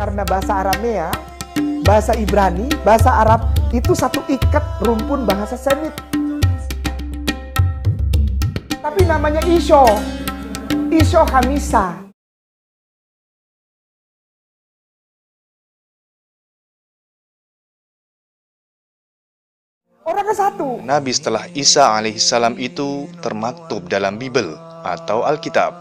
Karena bahasa Aramea, bahasa Ibrani, bahasa Arab itu satu ikat rumpun bahasa Semit. Tapi namanya Isho Hamisa. Orangnya satu. Nabi setelah Isa alaihissalam itu termaktub dalam Bible atau Alkitab.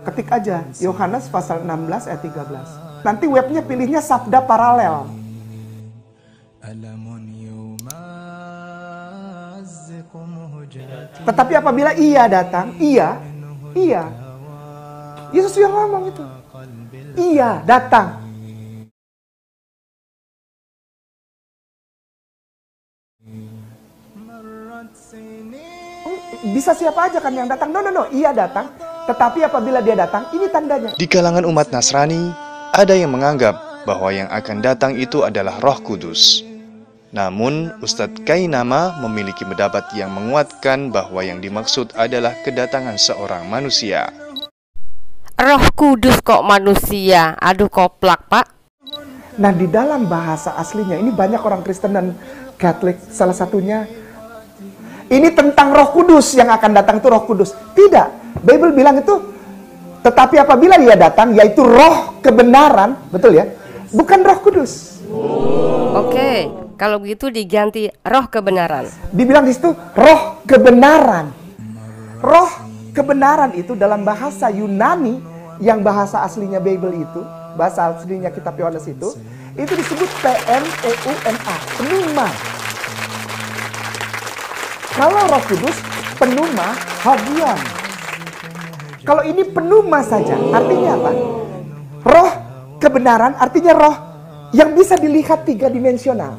Ketik aja Yohanes pasal 16 ayat 13. Nanti webnya pilihnya sabda paralel. Tetapi apabila ia datang, iya, Yesus yang ngomong itu. Ia datang. Bisa siapa aja kan yang datang? No, ia datang. Tetapi apabila dia datang, ini tandanya. Di kalangan umat Nasrani, ada yang menganggap bahwa yang akan datang itu adalah Roh Kudus. Namun, Ustadz Kainama memiliki pendapat yang menguatkan bahwa yang dimaksud adalah kedatangan seorang manusia. Roh Kudus kok manusia? Aduh koplak, Pak. Nah, di dalam bahasa aslinya, ini banyak orang Kristen dan Katolik, salah satunya, ini tentang Roh Kudus yang akan datang itu Roh Kudus. Tidak, Bible bilang itu, tetapi apabila dia datang, yaitu Roh kebenaran, betul ya? Bukan Roh Kudus. Oke, kalau begitu diganti Roh kebenaran. Dibilang di situ Roh kebenaran. Roh kebenaran itu dalam bahasa Yunani yang bahasa aslinya Bible itu, bahasa aslinya kitab Yohanes itu disebut Pneuma, pneuma. Kalau Roh Kudus, pneuma, hagion. Kalau ini pneuma saja, artinya apa? Roh kebenaran artinya roh yang bisa dilihat tiga dimensional.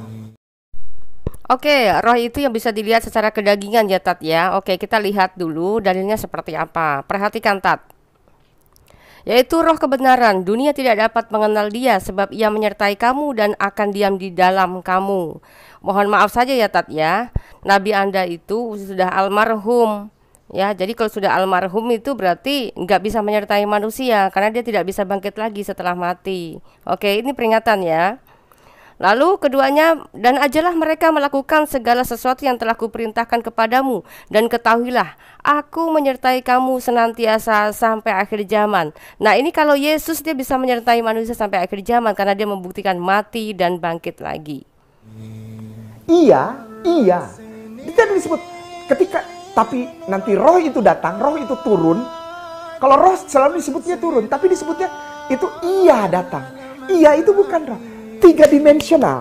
Oke, roh itu yang bisa dilihat secara kedagingan ya Tat ya. Oke, kita lihat dulu dalilnya seperti apa. Perhatikan Tat. Yaitu roh kebenaran. Dunia tidak dapat mengenal dia sebab ia menyertai kamu dan akan diam di dalam kamu. Mohon maaf saja ya Tat ya. Nabi Anda itu sudah almarhum. Ya, jadi kalau sudah almarhum itu berarti nggak bisa menyertai manusia karena dia tidak bisa bangkit lagi setelah mati. Oke, ini peringatan ya. Lalu keduanya, dan ajalah mereka melakukan segala sesuatu yang telah kuperintahkan kepadamu, dan ketahuilah, aku menyertai kamu senantiasa sampai akhir zaman. Nah ini kalau Yesus dia bisa menyertai manusia sampai akhir zaman karena dia membuktikan mati dan bangkit lagi. Iya. Itu disebut ketika, tapi nanti roh itu datang, roh itu turun. Kalau roh selalu disebutnya turun, tapi disebutnya itu iya datang. Iya itu bukan roh. Tiga dimensional.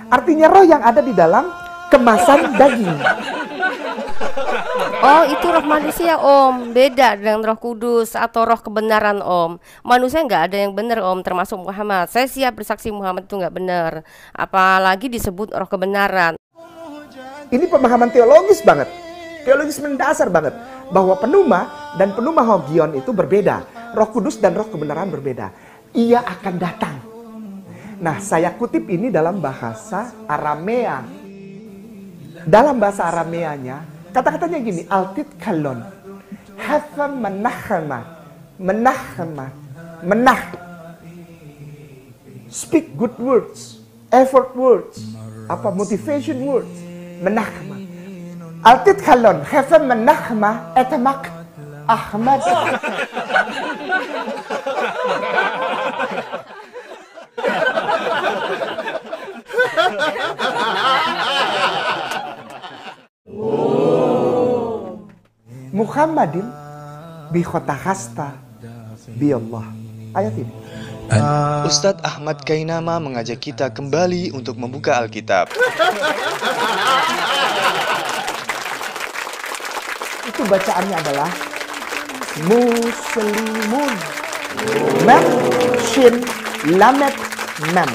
Artinya roh yang ada di dalam kemasan daging. Oh itu roh manusia Om. Beda dengan Roh Kudus atau roh kebenaran Om. Manusia nggak ada yang benar Om, termasuk Muhammad. Saya siap bersaksi Muhammad itu nggak benar. Apalagi disebut roh kebenaran. Ini pemahaman teologis banget. Teologis mendasar banget. Bahwa pneuma dan pneuma hagion itu berbeda. Roh Kudus dan roh kebenaran berbeda. Ia akan datang. Nah, saya kutip ini dalam bahasa Aramea. Dalam bahasa Arameanya, kata-katanya gini, altit kalon, hafa menah, speak good words, effort words, motivation words, menahma. Altit kalon, hafa menahma, etamak, Ahmad. Muhammadin bi khotahasta bi Allah. Ayat ini. Ustadz Ahmad Kainama mengajak kita kembali untuk membuka Alkitab. Itu bacaannya adalah muslimun. Mem, shin, lamet, mem.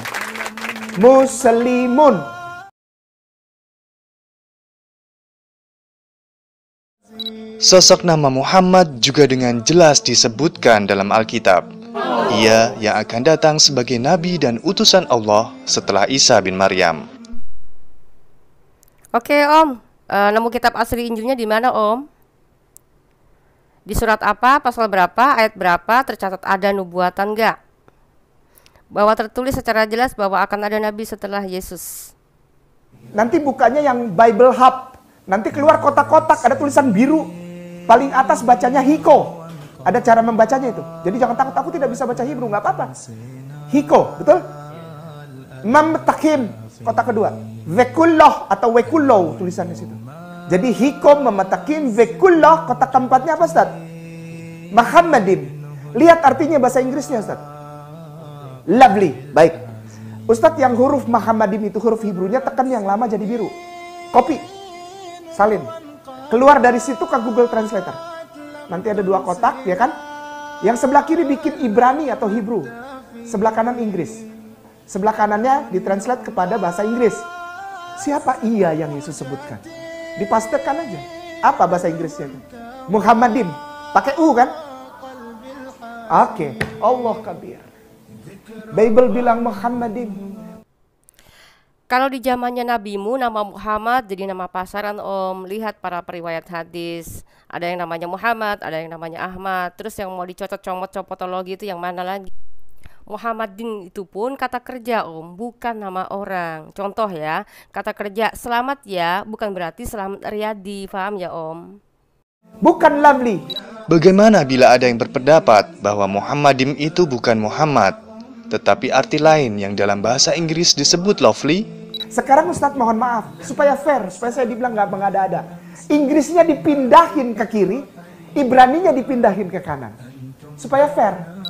Muslimun. Sosok nama Muhammad juga dengan jelas disebutkan dalam Alkitab. Ia yang akan datang sebagai nabi dan utusan Allah setelah Isa bin Maryam. Oke Om, nemu kitab asli Injilnya di mana Om? Di surat apa, pasal berapa, ayat berapa tercatat ada nubuatan enggak? Bahwa tertulis secara jelas bahwa akan ada nabi setelah Yesus. Nanti bukanya yang Bible Hub. Nanti keluar kotak-kotak, ada tulisan biru. Paling atas bacanya Hiko. Ada cara membacanya itu. Jadi jangan takut, aku tidak bisa baca Hebrew, nggak apa-apa. Hiko, betul? Memetakin, kotak kedua. Vekulloh atau wekulloh tulisannya situ. Jadi Hiko memetakin, vekulloh, kotak keempatnya apa, Ustaz? Muhammadim. Lihat artinya bahasa Inggrisnya, Ustaz. Lovely, baik. Ustaz, yang huruf Muhammadim itu huruf Hebrew-nya, tekan yang lama jadi biru. Copy, salin. Keluar dari situ ke Google Translator. Nanti ada dua kotak, ya kan? Yang sebelah kiri bikin Ibrani atau Hebrew. Sebelah kanan Inggris. Sebelah kanannya ditranslate kepada bahasa Inggris. Siapa ia yang Yesus sebutkan? Dipastekan aja. Apa bahasa Inggrisnya itu? Muhammadim. Pakai U kan? Oke. Allah kabir. Bible bilang Muhammadim. Kalau di zamannya nabimu nama Muhammad jadi nama pasaran, Om. Lihat para periwayat hadis. Ada yang namanya Muhammad, ada yang namanya Ahmad. Terus yang mau dicocok-comot-copotologi itu yang mana lagi? Muhammadin itu pun kata kerja, Om, bukan nama orang. Contoh ya, kata kerja selamat ya, bukan berarti selamat Riyadi, paham ya, Om? Bukan lovely. Bagaimana bila ada yang berpendapat bahwa Muhammadim itu bukan Muhammad, tetapi arti lain yang dalam bahasa Inggris disebut lovely? Sekarang Ustadz mohon maaf, supaya fair, supaya saya dibilang nggak mengada-ada. Inggrisnya dipindahin ke kiri, Ibraninya dipindahin ke kanan. Supaya fair.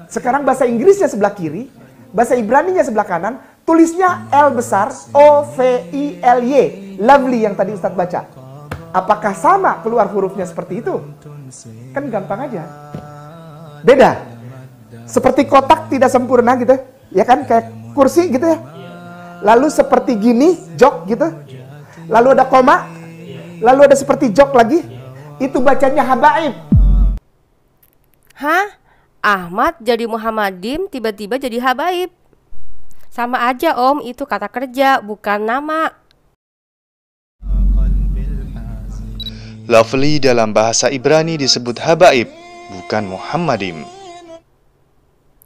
Sekarang bahasa Inggrisnya sebelah kiri, bahasa Ibraninya sebelah kanan, tulisnya L besar, O-V-I-L-Y. Lovely yang tadi Ustadz baca. Apakah sama keluar hurufnya seperti itu? Kan gampang aja. Beda. Seperti kotak tidak sempurna gitu, ya kan? Kayak kursi gitu ya. Lalu seperti gini, jok gitu. Lalu ada koma. Lalu ada seperti jok lagi. Itu bacanya habaib. Hah? Ahmad jadi Muhammadim, tiba-tiba jadi habaib. Sama aja, Om, itu kata kerja, bukan nama. Lovely dalam bahasa Ibrani disebut habaib, bukan Muhammadim.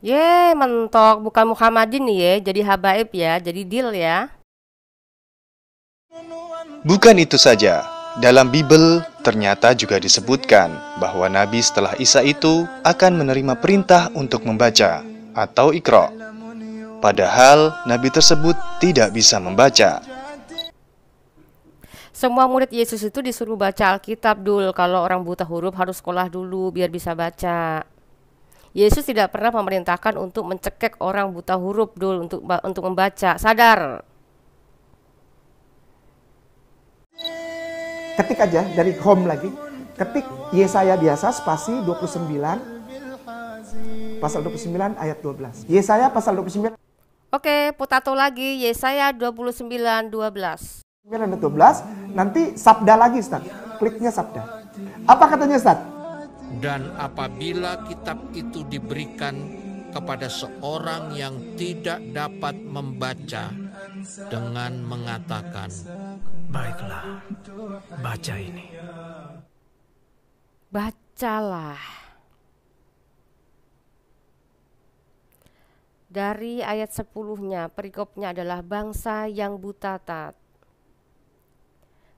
Ye, mentok, bukan Muhammadin nih ya, jadi habaib ya, jadi deal ya. Bukan itu saja, dalam Bible ternyata juga disebutkan bahwa Nabi setelah Isa itu akan menerima perintah untuk membaca atau Iqra. Padahal Nabi tersebut tidak bisa membaca. Semua murid Yesus itu disuruh baca Alkitab dulu. Kalau orang buta huruf harus sekolah dulu biar bisa baca. Yesus tidak pernah memerintahkan untuk mencekik orang buta huruf dulu untuk membaca. Sadar. Ketik aja dari home lagi. Ketik Yesaya biasa spasi 29 pasal 29 ayat 12. Yesaya pasal 29 Oke, potato lagi. Yesaya 29:12. 9 ayat 12. Nanti sabda lagi, Ustaz. Kliknya sabda. Apa katanya, Ustaz? Dan apabila kitab itu diberikan kepada seorang yang tidak dapat membaca dengan mengatakan, baiklah, baca ini. Bacalah. Dari ayat 10-nya, perikopnya adalah bangsa yang buta tat.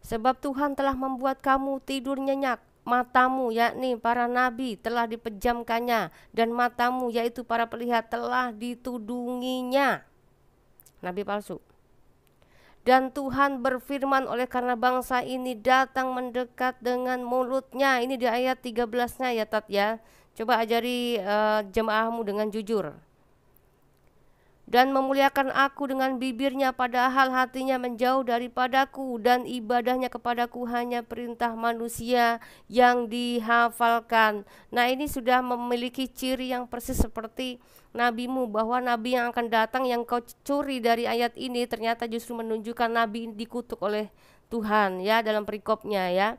Sebab Tuhan telah membuat kamu tidur nyenyak, matamu yakni para nabi telah dipejamkannya, dan matamu yaitu para pelihat telah ditudunginya. Nabi palsu. Dan Tuhan berfirman, oleh karena bangsa ini datang mendekat dengan mulutnya. Ini di ayat 13-nya ya Tat ya. Coba ajari jemaahmu dengan jujur. Dan memuliakan aku dengan bibirnya, padahal hatinya menjauh daripadaku, dan ibadahnya kepadaku hanya perintah manusia yang dihafalkan. Nah, ini sudah memiliki ciri yang persis seperti nabimu, bahwa nabi yang akan datang yang kau curi dari ayat ini ternyata justru menunjukkan nabi dikutuk oleh Tuhan ya dalam perikopnya ya.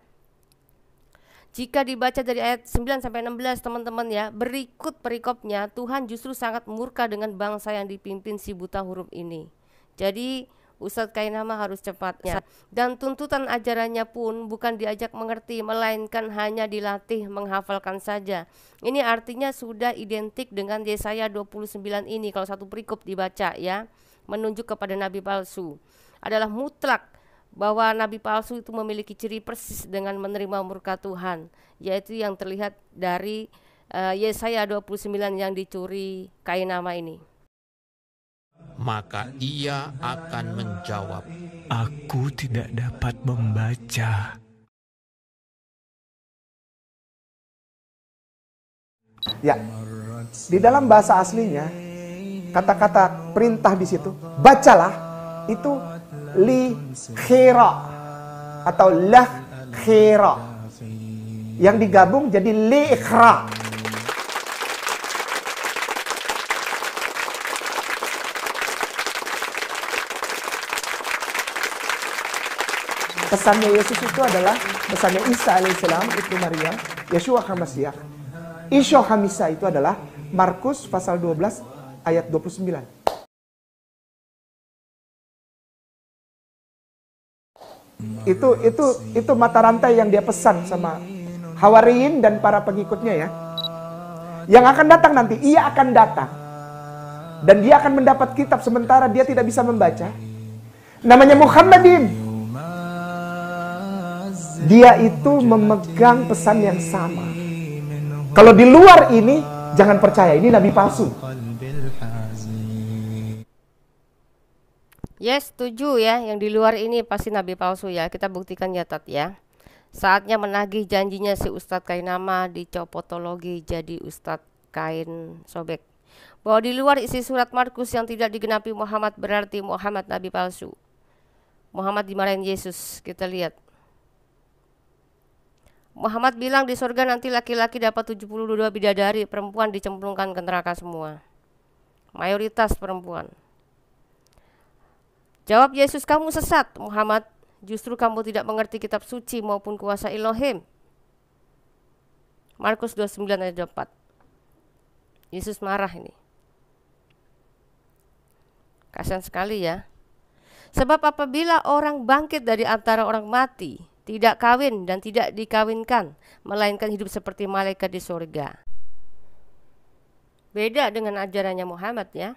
Jika dibaca dari ayat 9 sampai 16 teman-teman ya, berikut perikopnya Tuhan justru sangat murka dengan bangsa yang dipimpin si buta huruf ini. Jadi Ustadz Kainama harus cepatnya. Dan tuntutan ajarannya pun bukan diajak mengerti, melainkan hanya dilatih menghafalkan saja. Ini artinya sudah identik dengan Yesaya 29 ini. Kalau satu perikop dibaca ya, menunjuk kepada nabi palsu. Adalah mutlak bahwa nabi palsu itu memiliki ciri persis dengan menerima murka Tuhan, yaitu yang terlihat dari Yesaya 29 yang dicuri Kainama ini. Maka ia akan menjawab, Aku tidak dapat membaca. Ya, di dalam bahasa aslinya kata-kata perintah di situ, bacalah, itu li khira atau lah khira yang digabung jadi li ikhra. Pesannya Yesus itu adalah pesannya Isa alaihissalam, Ibnu Maryam, Yeshua HaMashiach. Isyo Hamisa itu adalah Markus pasal 12 ayat 29. Itu mata rantai yang dia pesan sama Hawariyin dan para pengikutnya ya. Yang akan datang nanti, ia akan datang. Dan dia akan mendapat kitab sementara dia tidak bisa membaca. Namanya Muhammadin. Dia itu memegang pesan yang sama. Kalau di luar ini, jangan percaya, ini nabi palsu. Yes, setuju ya, yang di luar ini pasti nabi palsu ya. Kita buktikan ya Tat ya. Saatnya menagih janjinya si Ustadz Kainama dicopotologi jadi Ustadz Kain Sobek. Bahwa di luar isi surat Markus yang tidak digenapi Muhammad berarti Muhammad nabi palsu. Muhammad dimarahin Yesus, kita lihat. Muhammad bilang di surga nanti laki-laki dapat 72 bidadari, perempuan dicemplungkan ke neraka semua. Mayoritas perempuan. Jawab Yesus, kamu sesat Muhammad, justru kamu tidak mengerti kitab suci maupun kuasa Elohim. Markus 29 ayat 24. Yesus marah ini. Kasihan sekali ya. Sebab apabila orang bangkit dari antara orang mati, tidak kawin dan tidak dikawinkan, melainkan hidup seperti malaikat di surga. Beda dengan ajarannya Muhammad ya.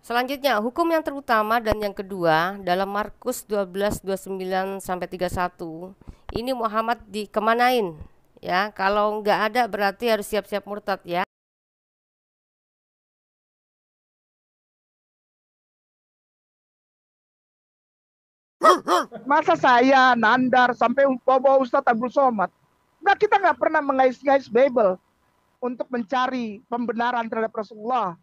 Selanjutnya, hukum yang terutama dan yang kedua dalam Markus 12:29-31. Ini Muhammad dikemanain ya. Kalau nggak ada berarti harus siap-siap murtad ya. Masa saya, Nandar, sampai bawa Ustadz Abdul Somad. Kita nggak pernah mengais-ngais Bible untuk mencari pembenaran terhadap Rasulullah.